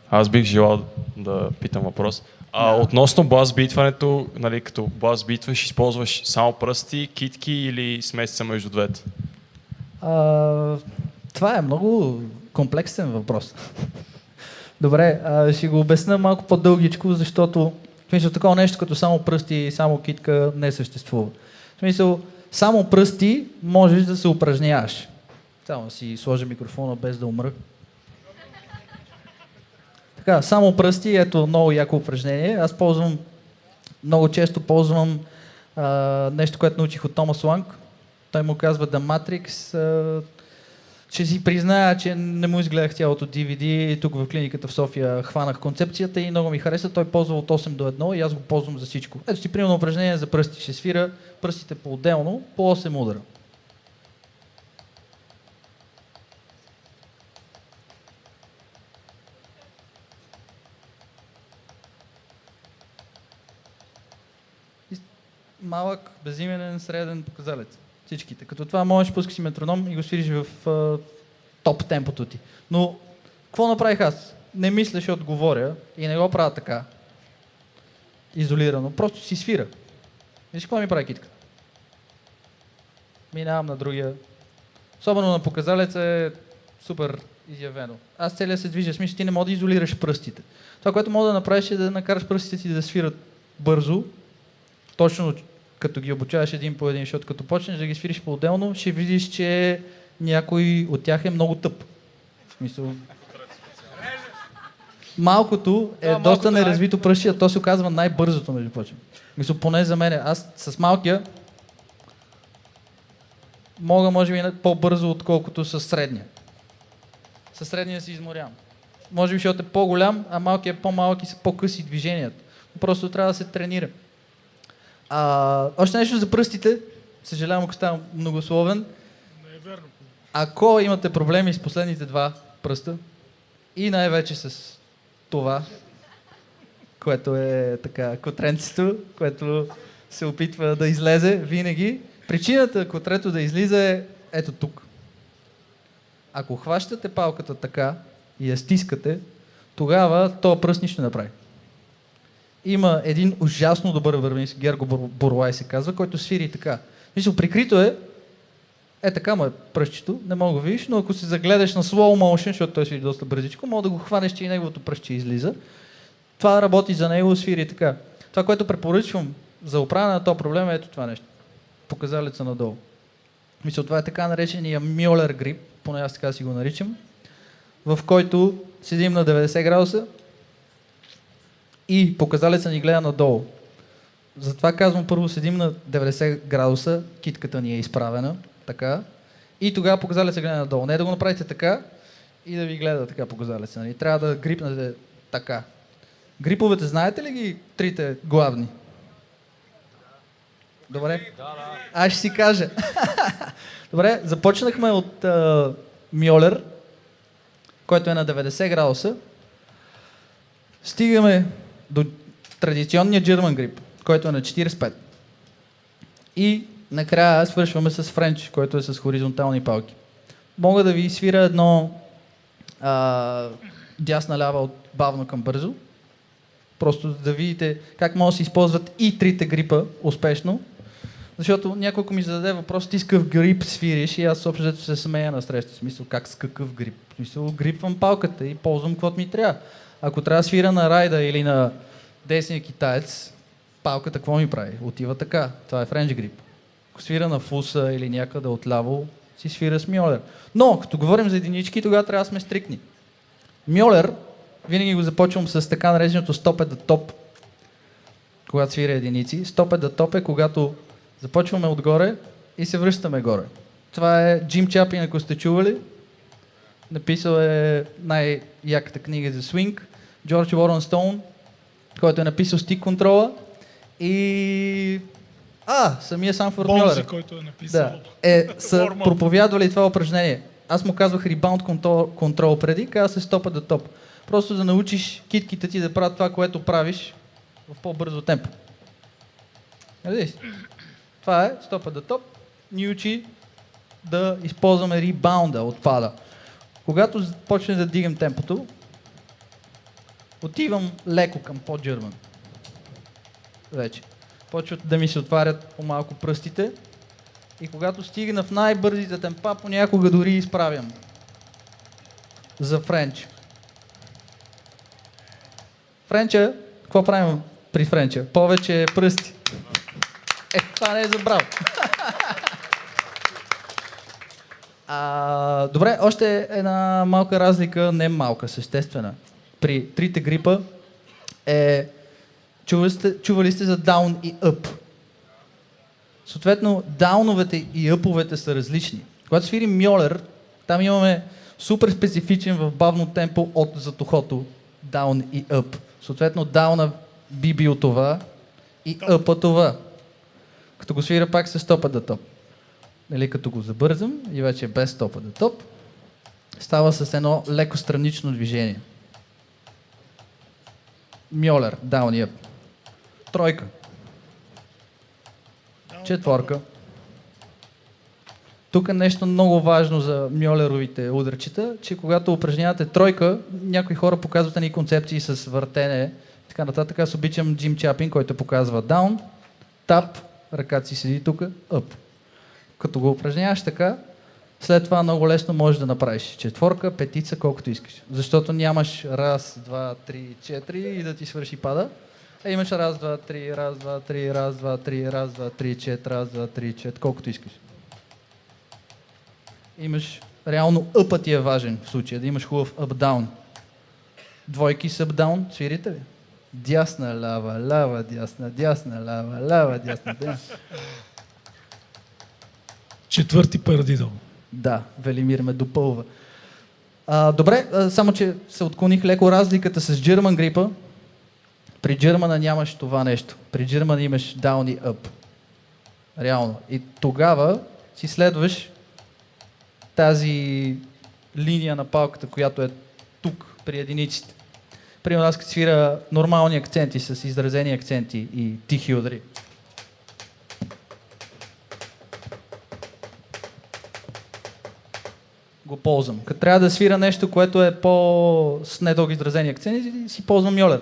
Аз бих желал да питам въпрос. Относно бас битването, нали, като бас битваш, използваш само пръсти, китки или смесица между двете? Това е много комплексен въпрос. Добре, ще го обясня малко по-дългичко, защото в смисъл такова нещо като само пръсти и само китка не съществува. В смисъл, само пръсти можеш да се упражняваш. Само си сложа микрофона без да умра. Така, само пръсти, ето много яко упражнение. Аз много често ползвам нещо, което научих от Томас Ланг. Той му казва The Matrix. Ще си призная, че не му изгледах цялото DVD. Тук в клиниката в София хванах концепцията и много ми хареса. Той ползва от 8 до 1 и аз го ползвам за всичко. Ето си примерно упражнение за пръсти. Ще свира пръстите по-отделно, по 8 удара. Малък, безименен, среден показалец. Всичките. Като това можеш пускаш си метроном и го свириш в топ темпото ти. Но, какво направих аз? Не мисля, защото говоря и не го правя така. Изолирано. Просто си свира. Виж какво ми прави китка? Минавам на другия. Особено на показалец е супер изявено. Аз целия се движа. В смисъл, ти не можеш да изолираш пръстите. Това, което мога да направиш е да накараш пръстите си да свират бързо. Точно като ги обучаваш един по един, защото като почнеш да ги свириш по-отделно, ще видиш, че някой от тях е много тъп. Мисъл... Малкото е доста неразвито пръще, а то се оказва най-бързото, между прочим. Мисъл, поне за мен. Аз с малкия мога, може би, по-бързо, отколкото с средния. С средния си изморявам. Може би, защото е по-голям, а малкият е по-малък и са по-къси движенията. Просто трябва да се тренира. Още нещо за пръстите. Съжалявам, ако ставам многословен. Не е верно. Ако имате проблеми с последните два пръста и най-вече с това, което е така котренцето, което се опитва да излезе винаги, причината котрето да излиза е ето тук. Ако хващате палката така и я стискате, тогава този пръст нищо не направи. Има един ужасно добър вървенист, Герго Бурлай се казва, който свири така. Мисля, прикрито е така му е пръстчето, не мога да го видиш, но ако се загледаш на slow motion, защото той свири доста бързичко, мога да го хванеш, че и неговото пръстче излиза. Това работи за него, свири така. Това, което препоръчвам за оправяне на този проблем е ето това нещо. Показалеца надолу. Мисля, това е така наречения Мьолер грип, поне аз така си го наричам, в който седим на 90 градуса, и показалеца ни гледа надолу. Затова казвам, първо седим на 90 градуса, китката ни е изправена, така, и тогава показалеца гледа надолу. Не да го направите така и да ви гледа така показалеца. Нали? Трябва да грипнете така. Гриповете, знаете ли ги трите главни? Добре? Аз ще си кажа. Добре, започнахме от Мьолер, който е на 90 градуса. Стигаме до традиционния German grip, който е на 45. И накрая свършваме с Френч, който е с хоризонтални палки. Мога да ви свира едно дясна-лява от бавно към бързо. Просто да видите как може да се използват и трите грипа успешно. Защото някой ми зададе въпрос, ти с какъв грип свириш и аз общо се смея на среща. В смисъл, как с какъв грип? В смисъл, грипвам палката и ползвам каквото ми трябва. Ако трябва да свира на райда или на десния китаец, палката какво ми прави? Отива така. Това е френч грип. Ако свира на фуса или някъде отляво, си свира с Мьолер. Но, като говорим за единички, тогава трябва да сме стрикни. Мьолер, винаги го започвам с така нареченото stop at the top, когато свира единици. Stop at the top е когато започваме отгоре и се връщаме горе. Това е Джим Чаплин, ако сте чували. Написал е най-яката книга за свинг. Джордж Уорън Стоун, който е написал Stick Control. И... самия Санфорд Мьолер. Бонзи, който е написал. Да, са проповядвали това упражнение. Аз му казвах Rebound Control преди, каза се Stop at the top. Просто да научиш китките ти да правят това, което правиш в по-бързо темпо. Видиш? Това е Stop at the top. Ни учи да използваме ребаунда, отпада. Когато почне да дигам темпото, Отивам леко към по-German. Вече. Почват да ми се отварят по-малко пръстите и когато стигна в най-бързите темпа, понякога дори изправям. За френч. Френча, какво правим при френча? Повече пръсти. Това не е забрал. Добре, още една малка разлика, не малка, съществена. При трите грипа е... Чували сте за даун и up. Съответно, дауновете иъповете са различни. Когато свирим Мьолер, там имаме супер специфичен в бавно темпо от зад ухото даун и up. Съответно, дауна би бил това и up това. Като го свира пак с топа да топ. Или като го забързам и вече без топа да топ, става с едно леко странично движение. Мьолер, даун и up. Тройка. Четворка. Тук е нещо много важно за мьолеровите ударчета, че когато упражнявате тройка, някои хора показват едни концепции с въртене, така нататък. Аз обичам Джим Чапин, който показва даун, тап, ръката си седи тук, up. Като го упражняваш така, след това много лесно можеш да направиш четворка, петица, колкото искаш. Защото нямаш раз, два, три, четири и да ти свърши пада. Имаш раз, два, три, раз, два, три, раз, два, три, раз, два, три, чет, раз, два, три, чет, колкото искаш. Имаш, реално ъпът ти е важен в случая, да имаш хубав up-down. Двойки с up-down, свирите ли? Дясна, лава, лава, дясна, дясна, лава, лава, дясна, дясна. Четвърти парадидъл. Да, Велимир ме допълва. Добре, само че се отклоних леко разликата с German грипа. При German нямаш това нещо. При German имаш down и up. Реално. И тогава си следваш тази линия на палката, която е тук при единиците. Примерно аз като свира нормални акценти с изразени акценти и тихи удари. Го ползвам. Като трябва да свира нещо, което е с недълго изразени акценти, си ползвам Мьолер.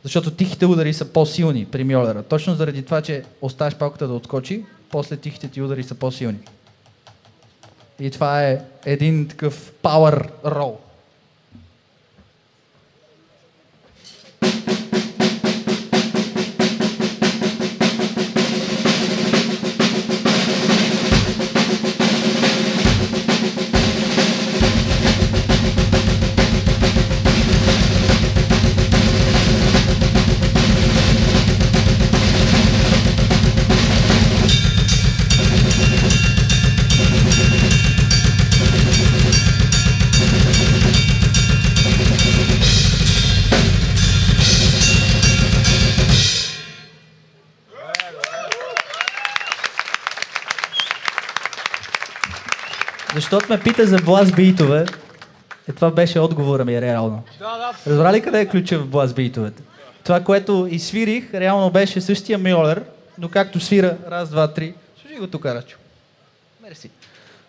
Защото тихите удари са по-силни при Мьолера. Точно заради това, че оставаш палката да отскочи, после тихите ти удари са по-силни. И това е един такъв power roll. Защото ме пита за бласт битове, това беше отговора ми реално. Разбра ли къде е ключа в бласт битовете? Това, което изсвирих, реално беше същия Мьолер, но както свира раз, два, три, служи го тук, Рачо. Мерси.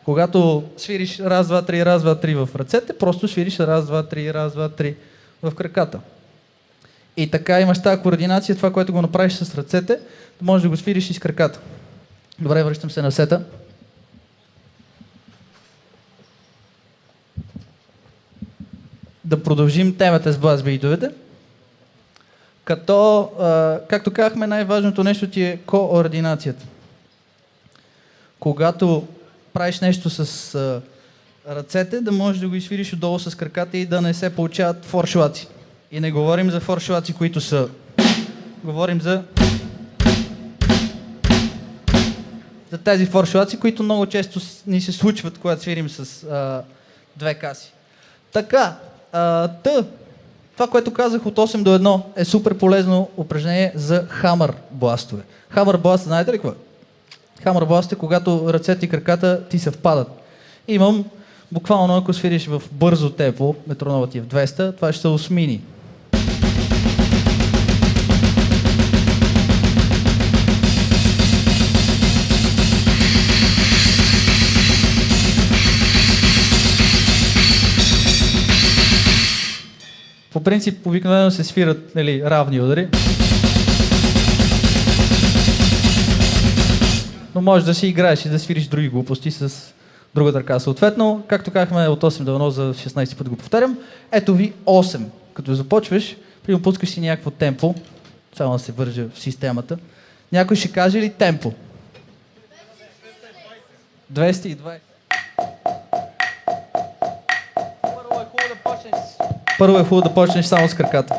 Когато свириш раз, два, три в ръцете, просто свириш раз, два, три в краката. И така имаш тази координация, това, което го направиш с ръцете, можеш да го свириш и с краката. Добре, връщам се на сета. Да продължим темата с бласт битовете. Като, както казахме, най-важното нещо ти е координацията. Когато правиш нещо с ръцете, да можеш да го изсвириш отдолу с краката и да не се получават форшлаци. И не говорим за форшлаци, които са... Говорим за тези форшлаци, които много често ни се случват, когато свирим с две каси. Така, това, което казах от 8 до 1 е супер полезно упражнение за хамър бластове. Хамър бласт, знаете ли какво? Хамър бласт е когато ръцете и краката ти съвпадат. Имам, буквално ако свириш в бързо темпо, метрономът ти е в 200, това ще са осмини. По принцип, обикновено се свират равни удари. Но можеш да си играеш и да свириш други глупости с другата ръка. Съответно, както казахме от 8 до 1 за 16 път го повтарям, ето ви 8. Като започваш, примерно пускаш си някакво темпо, само да се вържа в системата. Някой ще каже ли темпо? 220. Първо е хубаво да почнеш само с краката.